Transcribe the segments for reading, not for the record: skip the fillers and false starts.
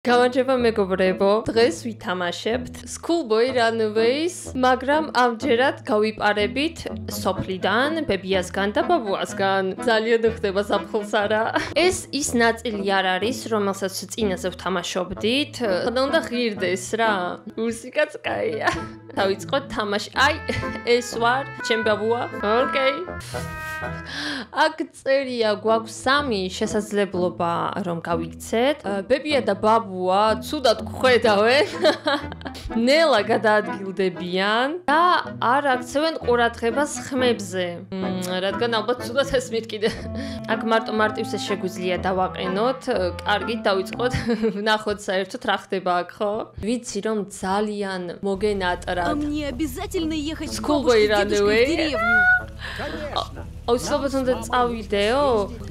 გამარჯობა მეგობრებო, დღეს ვითამაშებთ Schoolboy Runaways, მაგრამ ამჯერად გავიპარებით სოფლიდან, ბებიასგან და ბაბუასგან. ძალიან ხდება საფხულს არა. ეს ის ნაწილი არ არის, რომელსაც წინაზე ვთამაშობდით. უნდა ღირდეს რა. მუსიკაც კაია. დავიწყოთ თამაში. აი, ეს ვარ, ჩემი ბაბუა. ოკეი. აქ წერია გვაქვს 3 შესაძლებლობა რომ გავიქცეთ. ბებია და ბაბუა ცუდად გხვედავენ. ნელა გადაადგილდებიან და არ აქცევენ ყურადღებას ხმებზე. რადგან ალბათ ცუდად ესმით კიდე. აქ მარტივს შეგვიძლია დავაყენოთ. კარგი, დავიწყოთ. ვნახოთ საერთოდ რა ხდება აქ, ხო? ვიცი რომ ძალიან მოგენატრად. Мне обязательно ехать в Schoolboy Runaways в деревню. Конечно. აუცილებლად უნდა წავიდეო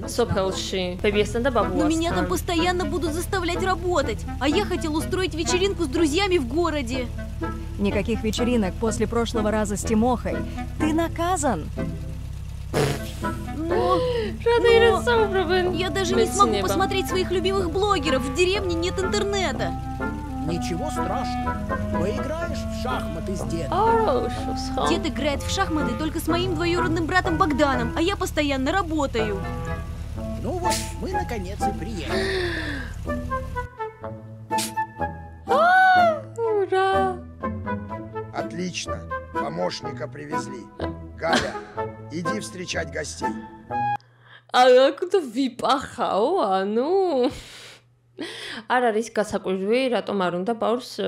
სოფელში ბებიასთან და Но ბაბუასთან. меня там постоянно будут заставлять работать. А я хотел устроить вечеринку с друзьями в городе. Никаких вечеринок после прошлого раза с Тимохой. Ты наказан. Но я даже не смогу посмотреть своих любимых блогеров. В деревне нет интернета. Ничего страшного. Поиграешь в шахматы с дедом. Дед играет в шахматы только с моим двоюродным братом Богданом, а я постоянно работаю. Ну вот, мы наконец и приехали. Ура! Отлично. Помощника привезли. Галя, иди встречать гостей. А куда випахао, ну? არ არის გასაკვირვი, რატომ არ უნდა ბაურს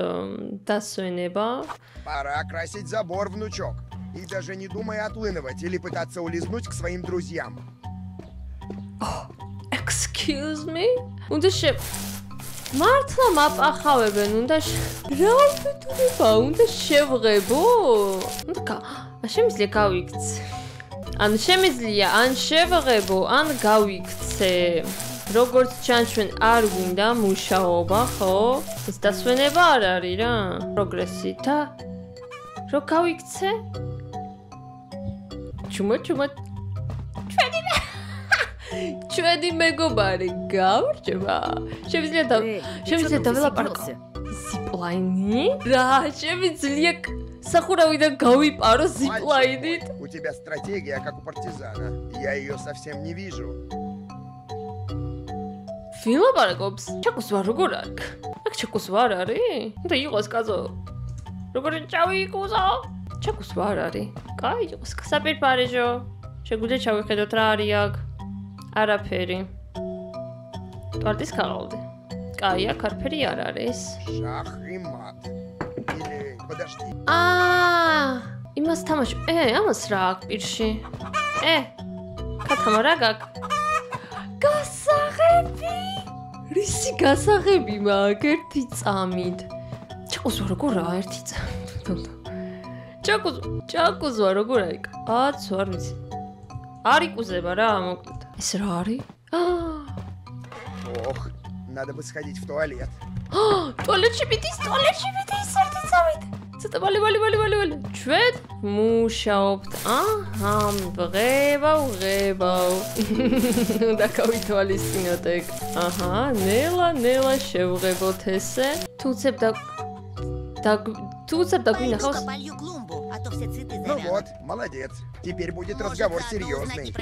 დასვენება? Пора красить забор, внучок. И даже не думай отлынывать или пытаться улизнуть к своим друзьям. Excuse me? უნდა მართლა მაპახავებენ, უნდა რა ვიტყვება, უნდა შევღებო? შემიძლია გავიქცე. ან შემიძლია, ან შევღებო, ან გავიქცე. როგორც ჩანჩვენ არ გვინდა მუშაობა, ხო? ეს დასვენება არ არის რა. პროგრესი და რო გავიქცე? ჩვენი მეგობარი გავრჩება. შემიძლია დაველაპარაკო. ზიპლაინი? რა, შემიძლია სახურავიდან გავიპარო ზიპლაინით? У тебя стратегия, как у партизана. Я ее совсем не вижу. ვილაპარაკობს? ჩაკოს ვარ როგორ აქ? აქ ჩაკოს ვარ არის? უნდა იყოს კაცო. როგორ ჩავიკუზო? ჩაკოს ვარ არის? კაი, იყოს საპირფარეჟო. შეგვიძლია ჩავიხედოთ რა არის აქ? არაფერი. პარტის ქაღალდი. კაი, აქ არაფერი არ არის. Шах и мат. Или подожди. იმას თამაში. ამას რა აქვს პირში? ქათამა რა გაქვს? გასაღები! რისი გასაღები მაგ ერთი წამით. ჩაკოს ვარ როგორაა ერთი წამით. ჩაკოს ვარ როგორ არის? კაც ვარ ვიცი. არ იკუზება რა მოკლედ. ეს რა არის? Ох, надо бы сходить в туалет. туалетში მიდის ერთი წამით. ცოტა ვალი. ჩვენ მუშაობთ. ვღებავ. უნდა გავითვალისწინოთ ეგ. ნელა შევღებოთ ესე. თუცებ დაგვინახავს. Ну вот, молодец. Теперь будет разговор серьезный.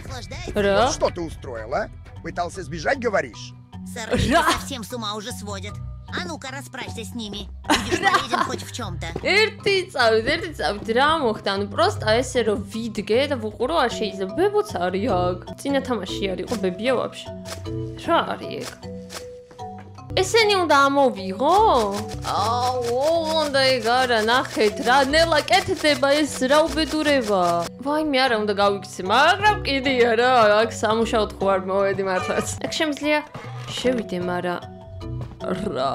Ра? Что ты устроила? Пытался сбежать, говоришь? Сородичи совсем с ума уже сводят. А ну-ка, расправься с ними. Будешь полезен хоть в чем-то. ერთი წავით რა მოხდა? ანუ პროსტა ესე რომ ვიდგე და ვუყურო არ შეიძლება. ბებოც არის აქ. წინა თამაში არ იყო ბებია ვაფშე. რა არის ეგ? ესენი უნდა ამოვიღო? უნდა ეგ არა, ნახეთ რა, ნელა კეთდება ეს რა უბედურება. ვაიმე არა უნდა გავიქცე, მაგრამ კიდია რა, აქ სამუშაოდ ხო არ მოვედი მართლაც. აქ შემიძლია შევიდე, მაგრამ რა.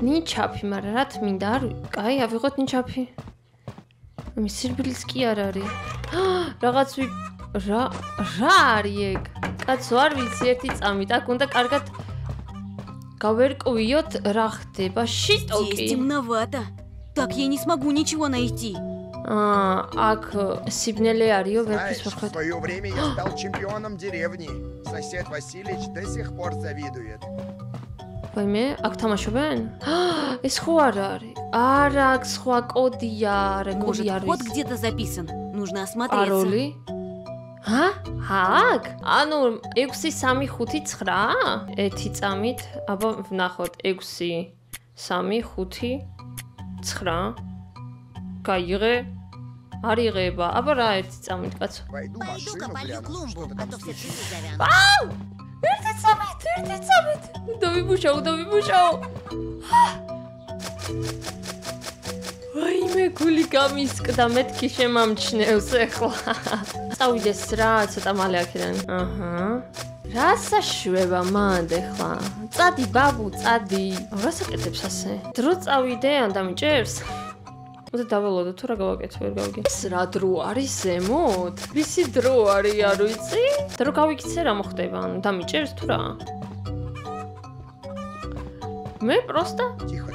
ნიჩაფი, მაგრამ რა თმინდა არ კაი, ავიღოთ ნიჩაფი. ამის სირბილიც კი არ არის. რაღაც რა არის ეგ? კაცო არ ვიცი ერთი წამით, აქ უნდა კარგად გავერკვიოთ რა ხდება. შიტოკი. Здесь темновато. Так я не смогу ничего найти. Ак сибнеле арио верфис В свое время я стал чемпионом деревни. Сосед Василич до сих пор завидует. Вайме, ак тамашобен? Эс ხო არ არის. არა, აქ სხვა კოდია, არა, Может, კოდი არის. код где-то записан. Нужно осмотреться. Пароли? აკ? ანუ 6-3-5-9 ერთი წამით, აბა ვნახოთ 6-3-5-9 გაიღე არ იღება. აბა რა ერთი წამით კაცო. Пойду Пойду-ка машину полью гляну, клумбу, что-то а там то все случилось. цветы завянут. ერთი წამით. დავიბუშაო. ვაიმე, გული გამისკდა, მეთქი შემამჩნევს ახლა. წავიდეს რა, ცოტა მალე აქედან. აჰა. რა საშვება მანდ ახლა? წადი ბაბუ, წადი. რას აკეთებს ასე? დრო წავიდე, ან დამიჭერს? მოდი დაველოდო თუ რა გავაკეთო, ვერ გავიგე. ეს რა დრო არის ზემოთ? ვისი დრო არის, არ ვიცი? დრო გავიქცე რა მოხდება, ანუ დამიჭერს თუ რა? მე პროსტა Тихо.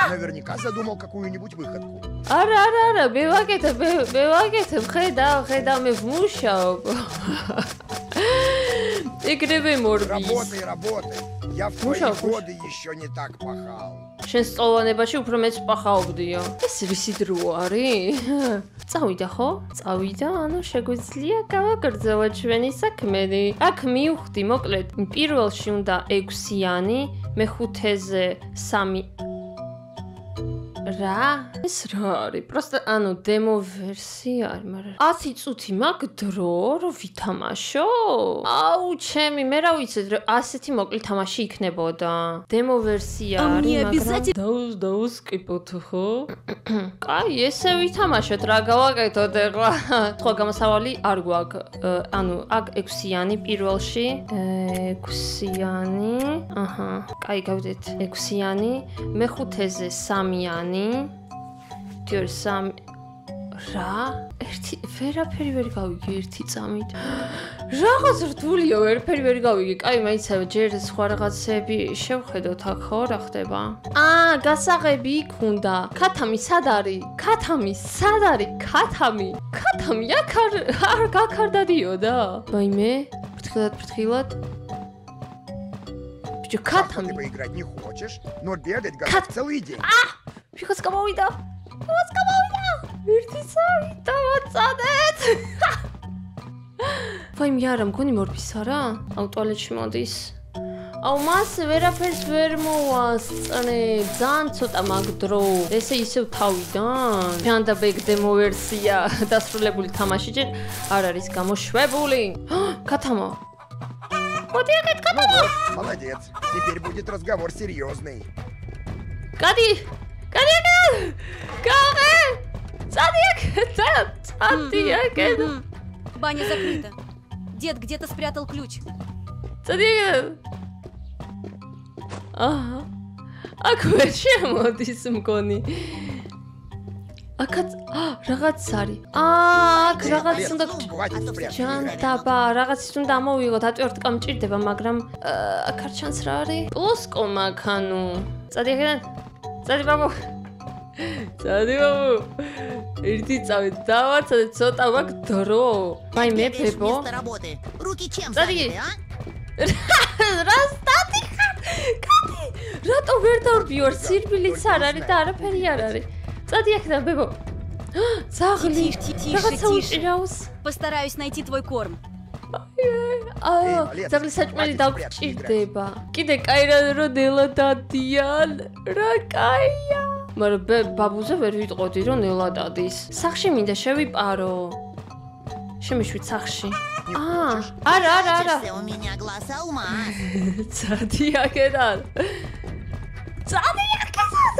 Наверняка задумал какую-нибудь выходку. არა, მე ვაკეთებ, ხედავ, მე ვმუშაობ. ეგრევე მორბის. Работай. Я в твои годы еще не так пахал. შენ სწავლანებაში უფრო მეც პახაობდიო. ეს რისი დრო არის? წავიდა ხო? წავიდა, ანუ შეგვიძლია გავაგრძელოთ ჩვენი საქმენი. აქ მივხვდი, მოკლედ, პირველში უნდა 6-იანი, მეხუთეზე 3 რა? ეს რა არის? პროსტა ანუ დემო ვერსია არის, მაგრამ 100 წუთი მაქვს დრო, რომ ვითამაშო? აუ, ჩემი, მე რა ვიცი, რომ ასეთი მოკლე თამაში იქნებოდა. დემო ვერსია А არის, мне მაგრამ обязательно... დაუსკიპოთ ხო? კაი, ესე ვითამაშოთ, რა გავაკეთოთ ახლა? სხვა გამოსავალი არ გვაქვს. ანუ აქ 6-იანი პირველში, 6-იანი. აჰა, კაი, გავდეთ 6-იანი, მეხუთეზე 3-იანი. 2-3 რა? ერთი ვერაფერი ვერ გავიგე ერთი წამით. რაღაც რთულია, ვერაფერი ვერ გავიგე. კაი, მაინც ჯერ სხვა რაღაცები შევხედოთ აქ ხო, რა ხდება? გასაღები იქ უნდა. ქათამი სად არის? ქათამი აქ არ გაქარდადიოდა. ვაიმე, ფრთხილად. Бიჭო, ქათამი. Ты поиграть не хочешь, но бегать готов целый день. ვიღაც გამოვიდა. ერთი წამით დავაწადეთ. ვაიმე, არა, მგონი მორბის არა? აუ, ტუალეტში მოდის. აუ, მას ვერაფერს ვერ მოვასწრე. ძალიან ცოტა მაქვს დრო. ესე ისევ თავიდან. ჯანდაბეგ დემო ვერსია დასრულებული თამაში ჯერ არ არის გამოშვებული. ქათამო. მოდი აკეთ, Ну ქათამო. вот, молодец. Теперь будет разговор серьезный. გადი აკეთ. Баня закрыта. Дед где-то спрятал ключ. აჰა. აქ ვერ შემოდის მგონი. აქაც რაღაც არის. აქ რაღაც უნდა Хватит спрятать. ჯანდაბა, რაღაცის უნდა ამოვიღოთ, ატვირთკა მჭირდება, მაგრამ აქ არ ჩანს რა არის? პლოსკო მაქვს, ანუ. წადი აქედან. წადი ბაბუ. ერთი წავით დავაცადე, ცოტა მაქვს დრო. ვაიმე, Бегаешь ბებო. вместо работы. Руки чем Смотри. заняты, а? რა სტატი ხარ? კადი, რატო ვერ დავბიوار? სირბილიც არ არის და არაფერი არ არის. წადი აქედან, ბებო. ძაღლი. Тише. რაღაცა უჭირავს. Постараюсь найти твой корм. ძაღლი საჭმელი დაგჭირდება. კიდე კაი რა ნელა დადიან. რა კაია. მაგრამ ბაბუზე ვერ ვიტყოდი რომ ნელა დადის. სახში მინდა შევიპარო. შემიშვით სახში. არა. Прячешься, у меня глаз алмаз. წადი აქედან.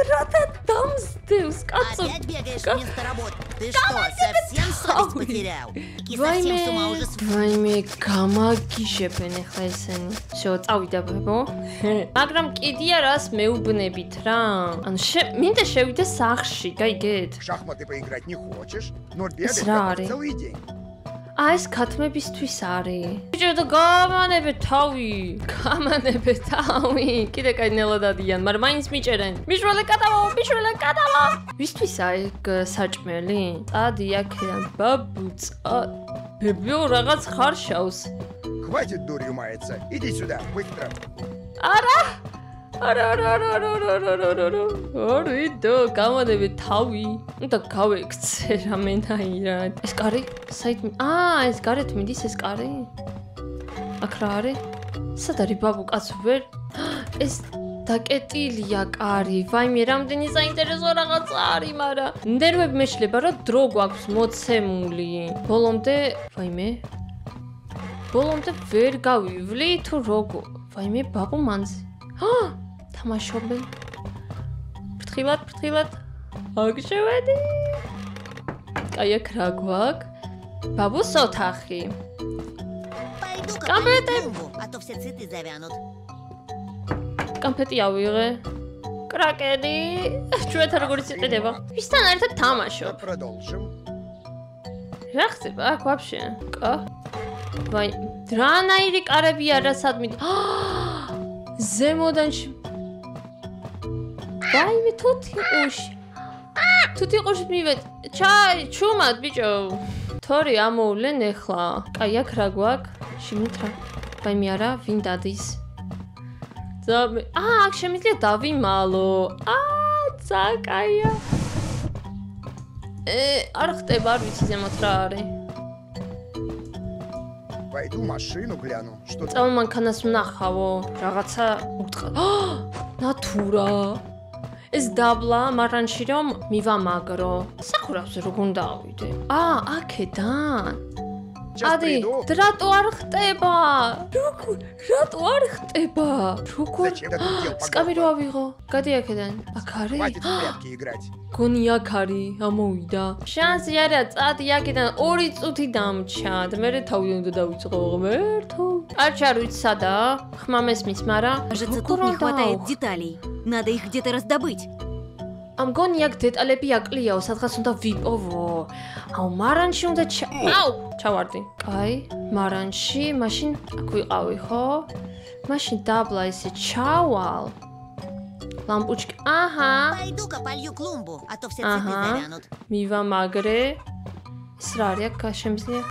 რათა დამსდევს, კაცო. Опять бегаешь вместо работы. Ты что, совсем совесть потерял? И совсем с ума уже ვაიმე, გამაგიშებენ ახლა ესენი. შო, წავიდა ბებო. მაგრამ კიდია რას მეუბნებით რა. ანუ მინდა შევიდე სახში, გაიგეთ? В шахматы поиграть не хочешь, но бегать Срари. готов целый день. ეს ქათმებისთვის არის. ბიჭო და გამანებე თავი. კიდე კაინელა დადიან, მაგრამ მაინც მიჭერენ. მიშველი კატავა. ვისთვისა ეგ საჭმელი? წადი აქედან ბაბუცა. ბებიო რაღაც ხარშავს. Хватит дурью маяться. Иди сюда, быстро. არა. და გამანებე თავი. და გავექცე რამენაირად. ეს კარი? საით? ეს გარეთ მიდის ეს კარი? აქ რა არის? სად არის ბაბუ კაც ვერ? ეს დაკეტილია კარი. ვაიმე, რამდენი საინტერესო რაღაცა არის, მაგრამ ნერვები მეშლება, რომ დრო გვაქვს მოცემული. ბოლომდე ვერ გავივლი თუ როგორ? ვაიმე, ბაბუ მანძი. თამაშობენ. ფრთხილად. აქ შევედი. აი აქ რა გვაქვს? ბაბუს ოთახი. Пойду-ка Конфеты. полью клумбу, а то все цветы завянут. კონფეტი ავიღე. კრაკერი. ჩვენთან როგორიც იყიდება? ვისთან ერთად თამაშობ? Продолжим. რა ხდება აქ ვაფშე? ვაი, დრანაირი კარები არასად მით. ზემოდან ვაიმე თუთიყუში მივედ. ჩუმად ბიჭო. თორი ამოვლენ ეხლა. კაი აქ რა გვაქვს? შემიტრა. ვაიმე არა, ვინ დადის? აქ შემიძლია დავიმალო. კაია. არ ხდება, არ ვიცი ზემოთ რა არის. Пойду машину гляну. Что там? წამომანქანას ვნახავო, რაღაცა უტყა. ნატურა. ეს დაბლა მარანში რომ მივამაგრო. სახურავზე როგორ უნდა ავიდე? აქედან. Сейчас приду. რატო არ ხტება? რატო არ ხტება? როგორ? Зачем ты тут дел? სკამი რო ავიღო. გადი აქედან. აქ არის? Хватит в прятки играть. გონი აქ არის, ამოვიდა. შანსი არა, წადი აქედან 2 წუთი დამჩა. და მე თავი უნდა დავიწყო ღმერთო. არ ვიცი სადაა? ხმა მესმის, მაგრამ Кажется, тут не хватает деталей. Надо их где-то раздобыть. ამ გონი აქ დეტალები აკლიაო, სადღაც უნდა ვიპოვო. მარანში უნდა ჩავარდი. კაი, მარანში, მაშინ აქ ვიყავი, ხო? მაშინ დაბლა ესე ჩავალ. лампочки. Пойду-ка полью клумбу, а то все цветы завянут. მივამაგრე. ეს რა არის აქ შემიძლია?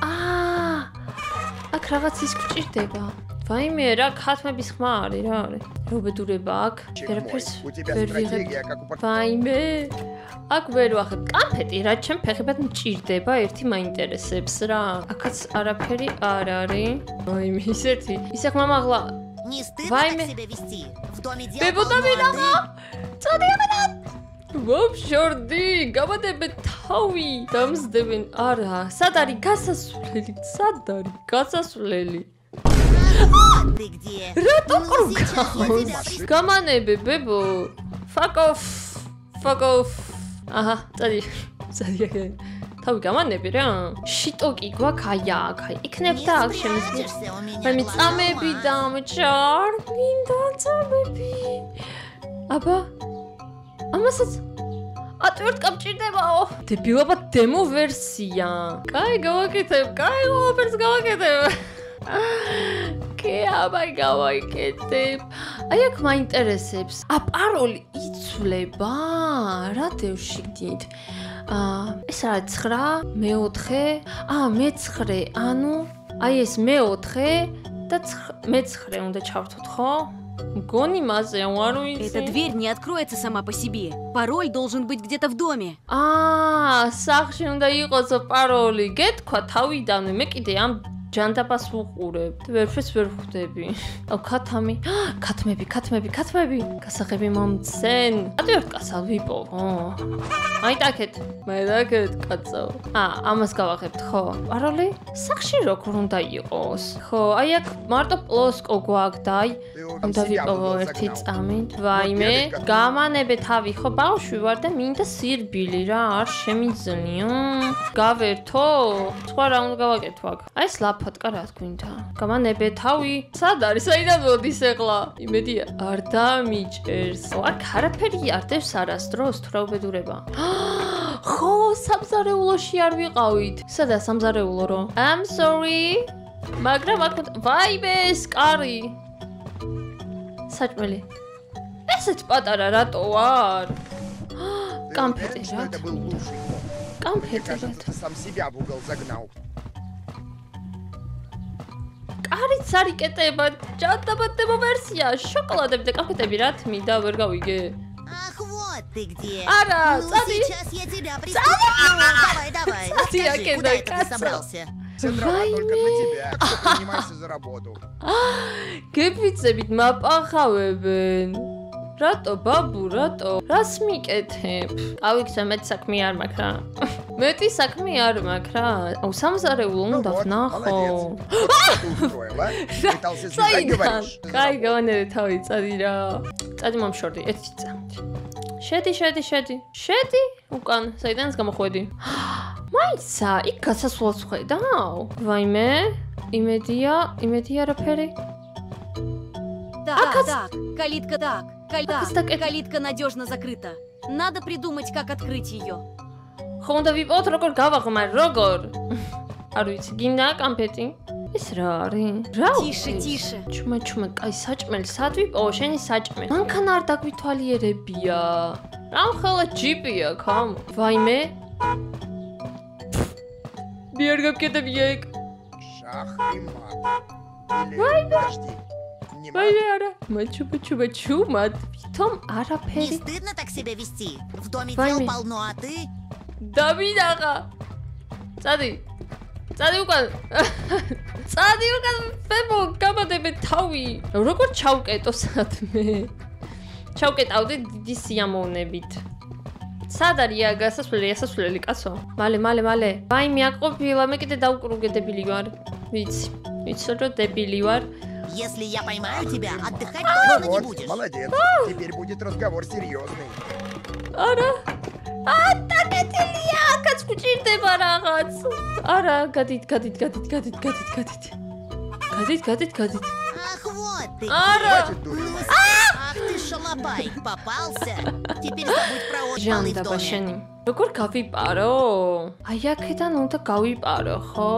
აქ რაღაც ის გვჭირდება. ვაიმე, რა ქათმების ხმა არის, რა არის? რობედურება აქ. ვერაფერს ვერ ვიღებ. ვაიმე. აქ ვერ ვახებ. კანფეტი, რაც ჩემ ფეხებად მჭირდება, ერთი მაინტერესებს რა. აქაც არაფერი არ არის. ვაიმე, ისეთი. ისე ხმამაღლა. Не стыдно Вайме. так себя вести? В доме дел Бебудамина! полно წადი ამან! ვაფშორდი, გამადებე თავი. დამსდებენ. არა, სად არის გასასვლელი? Ты где? რატო Ну, сейчас я ყრუგავს? тебя გამანებე, ბებო. Fuck off. წადი აქ. თავი გამანები რა. შიტოკი გვაქვს აი, იქნებ და აქ შემიძლია. спрячешься у меня. მე глаза წამები мазать. დამჭარ, მინდა წამები. აბა, ამასაც ატვერტ გამჭირდებაო. დებილობა დემო ვერსია. კაი, გავაკეთებ. აბა გავაკეთებ. აი აქ მაინტერესებს. პაროლი იცვლება. რა დევშიგდით? ეს არის 9, მე-4, მე-9, ანუ აი ეს მე-4 და მე-9 უნდა ჩავთოთ, ხო? მგონი მასე არ ვიცი. Эта дверь не откроется сама по себе. Пароль должен быть где-то в доме. სახლში უნდა იყოს პაროლი. გეთქვა თავიდანვე, მე კიდე ამ ჯანდაბას ვუყურებ. ვერაფერს ვერ ხვდები. ქათმები. გასაღები მომცენ. ატვერტ კასალ ვიპოვო. აი დაკეთ კაცო. ამას გავახებთ, ხო? პაროლი? სახლში როგორ უნდა იყოს? ხო, აი აქ მარტო პლოსკო გვაქვს და აი უნდა ვიპოვო ერთი წამით. ვაიმე, გამანებე თავი, ხო, ბავშვი ვარ და მინდა სირბილი რა, არ შემიძლია. გავერთო? სხვა რა უნდა გავაკეთო აქ? აი ეს ლაფატკა რა თქვინდა? გამანებე თავი. სად არის? საიდან მოდის ეხლა? იმედია არ დამიჭერს. აქ არაფერი არ დევს არასდროს თუ რა უბედურება. ხო, სამზარეულოში არ ვიყავით. სადა სამზარეულო რო? I'm sorry. მაგრამ აქ ვაიმე, სკარი. საჭმელი. ესეც პატარა рато არ? Конфеты. Это был лучший ход. Конфеты. Кажется, сам себя в угол загнал. არიც არის კეტება, ჯადაბადდება ვერსია, შოკოლადები და კონფეტები რა თმიდა, ვერ გავიგე. Ах, вот ты где. Ара, Ну, цари. сейчас я тебя пристегну. Давай. Цари, я Расскажи, куда кидаю это ты кассу. собрался? Вся трава только на тебя. Кто принимайся за работу. გეფიცებით მაპახავებენ. რატო ბაბუ, რატო? რას მიკეთებ? ავიქცე მეტი საქმე არ მაქვს რა. მეტი საქმე არ მაქვს რა. აუ სამზარეულო Ну უნდა вот, ვნახო. молодец. Что ты устроил, а? Пытался сбежать, говоришь? კაი გავანერე თავი წადი რა. წადი მომშორდი, ერთი წამით. შედი. უკან, საიდანაც გამოხვედი. მაიცა, იქ გასასვლელს ხედავ? вайме, იმედია არაფერი. Так, калитка так. так, Калитка надежно закрыта. Надо придумать, как открыть ее. ხო უნდა ვიპოვოთ როგორ გავაღმარ, როგორ? არ ვიცი, გინდა კონფეტი? ეს რა არის? რა? Тише. ჩუმა, კაი საჭმელი, სად ვიპოვო შენი საჭმელი? მანქანა არ დაგვითვალიერებია. რა მხოლოდ ჯიპია, ხომ? ვაიმე. მიერ გაკეთებია ეგ. Шах и мат. Или, подожди, не мат. ვაიმე არა. ჩუმად. ვითომ Не არაფერი. стыдно так себя вести? В доме Вами. дел полно, а ты... დავინახა. წადი უკან. ფებო, გამადები თავი. როგორ ჩავკეტო სადმე? ჩავკეტავდი დიდი სიამოვნებით. სად არის გასასვლელი კაცო? მალე. ვაიმე აკყოფილა, მე კიდე დავკრუგედებილი ვარ. ვიცი რომ დებილი ვარ. Если я поймаю тебя, отдыхать Ну точно не вот, будешь. молодец. Теперь будет разговор серьезный. არა. დაკეტილია, კაც გჭირდება რაღაც. არა, გადით. Ах, вот ты. არა. Хватит дурить. Ах ты шалопай, попался. Теперь забудь про полы в ჟანდაბა доме. შენი. როგორ გავიპარო? აი აქედან უნდა გავიპარო, ხო?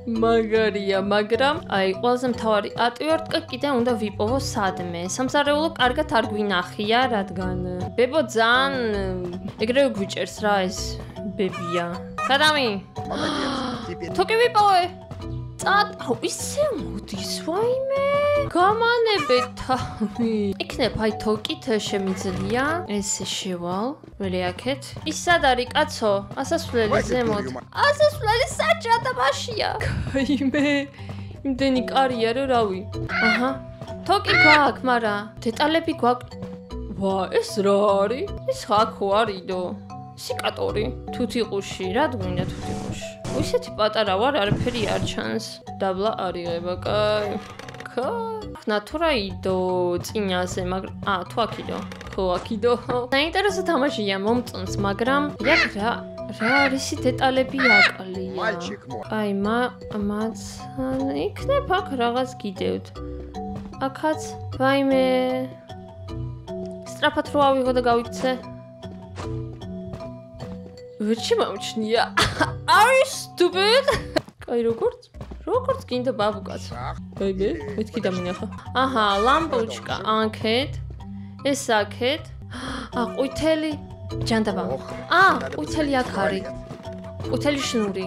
მაგარია, მაგრამ აი ყველაზე მთავარი ატვირტკა კიდე უნდა ვიპოვო სადმე. სამზარეულო კარგად არ გვინახია, რადგან ბებო ძალიან ეგრევე გვიჭერს რა ეს ბებია. სადამი, Молодец. Теперь თუკი ვიპოვე. აუ ისე მოდის, ვაიმე. გამანებე თავი. იქნებ აი თოკით შემიძლია. ესე შევალ, ველი აქეთ. ის სად არის კაცო? ასასვლელი Хватит ზემოთ. дурью, ასასვლელი საჭადაბაშია. ვაიმე. იმდენი კარია რომ რავი. აჰა. თოკი გვაქვს, მარა დეტალები გვაქვს. ვა, ეს რა არის? ეს ხა ხო არისო? სიკატორი, თუთიყუში, რა გვინდა თუთიყუში? ისეთი პატარა ვარ, არაფერი არ ჩანს. დაბლა არიღება, კაი. ნატურაიდო წინაზე, მაგრამ თუ აქიდო. ხო, აქიდო. საინტერესო თამაშია, მომწონს, მაგრამ იქ რა არის დეტალები აკლია. мальчик мой. აი, მაც იქნებ აქ რაღაც გიდევთ. აქაც, ვაიმე. სტრაფად რო ავიღო და გავიქცე. ვერჩი მომჩნია. Are you stupid? კაი როგორც გინდა ბაბუკაც. Шах. ბებე, მეთქი დამინახა. აჰა, ლამპოჩკა, აქეთ. ეს აქეთ. ყვითელი ჯანდაბა. ყვითელი აქ არის. ყვითელი შნური.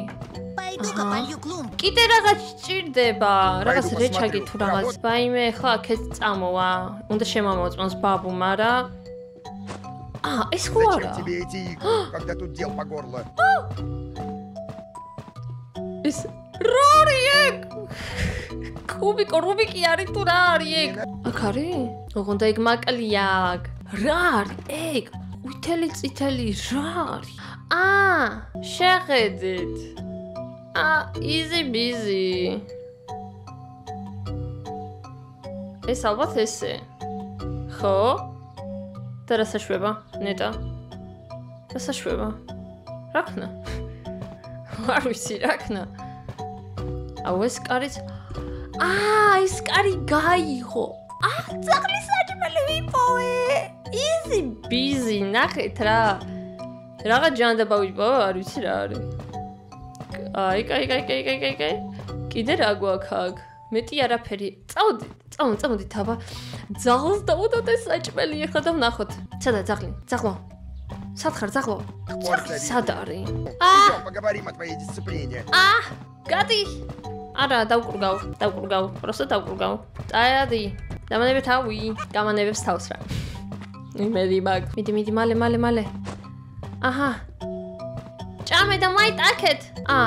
Пойду-ка полью клумбу. კიდე რაღაც ჭირდება, რაღაც Пойду რეჩაგი посмотрю. თუ რაღაც. ვაიმე, ხა აქეთ წამოვა. უნდა შემამოწმოს ბაბუ, მარა ეს ხო Зачем არა? тебе эти игры, когда тут дел по горло? ეს რორი ეგ? რუბიკი არის თუ რა არის ეგ? აქ არის? ოღონდ ეგ მაკლია აქ. რა არის ეგ? წითელი რა არის? შეხედეთ. easy busy. ეს ალბათ ესე. ხო? და რა საშვება? ნეტა. რა საშვება? რა ქნა? არ ვიცი რა ქნა. აუ ეს კარიც ეს კარი გაიღო. ძაღლის საჭმელი ვიპოვე. easy busy ნახეთ რა. Რაღაც ჯანდაბა ვიპოვო, არ ვიცი რა არის. Აი. კიდე რა გვაქვს აქ? მეტი არაფერი. წავდით აბა. ძაღლს დავუდოთ ეს საჭმელი ეხლა და ვნახოთ. სადა ძაღლო? Сад ხარ ძაღლო? სად არის? Идем, поговорим о твоей дисциплине. გადი. არა, დავკურგავ. Просто დავკურგავ. წაიადი. დამანებე თავი. გამანებებს თავს რა. იმედი მაქვს. მიდი, მალე. Ага. ჭამე და მაიტაკეთ.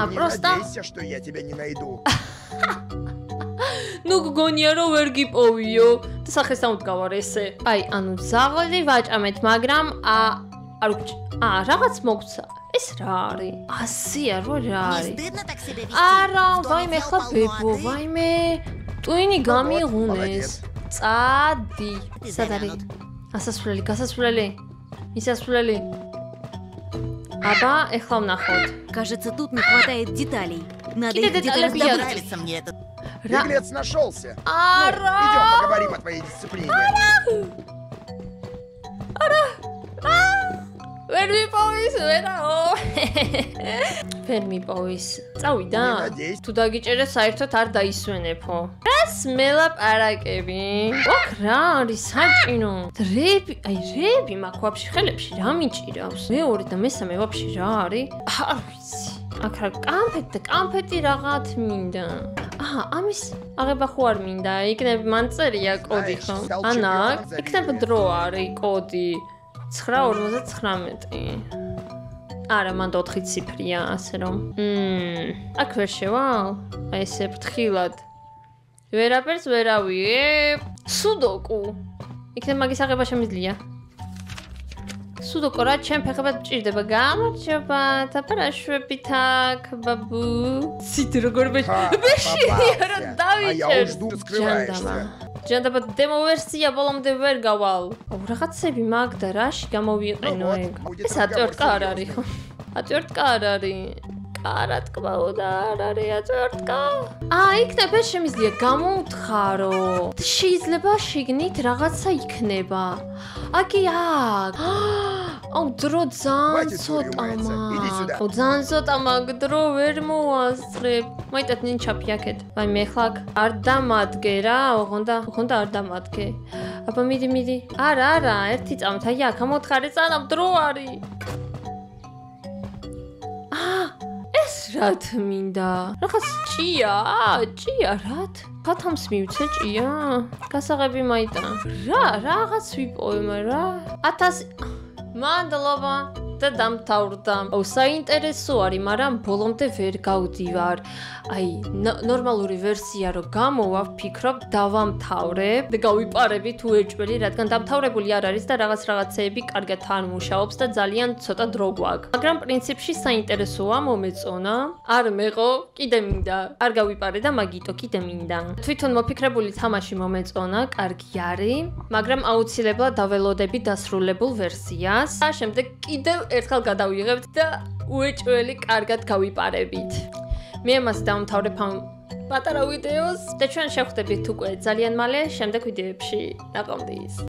Не просто надейся, что я тебя не найду. ნუ გგონია რომ ვერ გიპოვიო და სახეს დამდგავარ ესე. აი, ანუ ზაღლი ვაჭამეთ, მაგრამ რაღაც მოგცა. ეს რა არის? 100-ია რო რა Не არის? стыдно так себя вести? არა, В доме ვაიმე все ხლა ბებო, поломаты. ვაიმე. ტვინი გამიღუნეს. წადი. Ты სად არის? завянут. გასასვლელი. მისასვლელი. აბა, ეხლა ვნახოთ. Кажется, тут не хватает деталей. Надо Какие их где-то детали бьют? раздобыть. Нравится мне этот. Беглец нашелся. არა. Идем, поговорим о твоей дисциплине. ვერ მიპოვის ვერაო. ვერ მიპოვის. წავიდა? Не надейся. თუ დაგიჭერე საერთოდ არ დაისვენებო. რას მელაპარაკები? ოქ რა არის საჭინო? რეები მაქვს ვაფშე ხელებში რა მიჭირავს? მეორე და მესამე ვაფშე რა არის? არ ვიცი. აქ რა კამფეტი რაღაც მინდა. ამის აღება ხო არ მინდა? იქნებ მან წერია კოდი ხო? ანაკ, იქნებ დრო არის კოდი. 9:59. არა, მანდ 4 ციფრია, ასე რომ. აქ ვერ შევალ? აი ესე ფრთხილად. ვერაფერს ვერავიებ. სუდოკუ. იქნებ მაგის აღება შემიძლია. სუდოკუ რა ჩემ ფეხებად მჭირდება. გამარჯობა, დაბარაშვებით აქ, ბაბუ. ცით როგორ ბეშია რა А я დავიჭერ. уж жду, скрываешься. ჯანდაბა დემო ვერსია ბოლომდე ვერ გავალ. რაღაცები მაგ და რაში გამოვიყენო ეგ. ეს ატვერტკა არ არის ხო? ატვერტკა არ არის. კარატკბაო და არ არის ატვერტკა. იქნება შემიძლია გამოუთხარო. შეიძლება შიგნით რაღაცა იქნება. აკი აქ. დრო ძალიან ცოტა მაქვს. ძალიან ცოტა მაქვს, დრო ვერ მოვასწრებ. მაიტად ნინ ჩაფიაქეთ. ვაიმე ეხლა არ დამადგე რა, ოღონდა არ დამადგე. აბა მიდი. არა, ერთი წამთ, აი აქ ამოთხარე სანამ დრო არის. ეს რათ მინდა? რაღაც ჭია რათ? ხათამს მივცე ჭია? გასაღები მაიტა. რაღაც ვიპოვე რა? 1000 მადლობა და დამთავრდა. საინტერესო არის, მაგრამ ბოლომდე ვერ გავდივარ. აი, ნორმალური ვერსია რო გამოვა, ვფიქრობ დავამთავრებ და გავიპარები თუ ეჭველი, რადგან დამთავრებული არ არის და რაღაცეები კარგად არ მუშაობს და ძალიან ცოტა დრო გვაქვს. მაგრამ პრინციპში საინტერესოა, მომეწონა. არ მეყო, კიდე მინდა. არ გავიპარე და მაგიტო კიდე მინდა. თვითონ მოფიქრებული თამაში მომეწონა, კარგი არის, მაგრამ აუცილებლად დაველოდები დასრულებულ ვერსიას. და შემდეგ კიდევ ერთხელ გადავიღებთ და უეჭველი კარგად გავიპარებით. მე ამას დავამთავრებ ამ პატარა ვიდეოს და ჩვენ შევხვდებით უკვე ძალიან მალე შემდეგ ვიდეოებში. ნაყოფდის.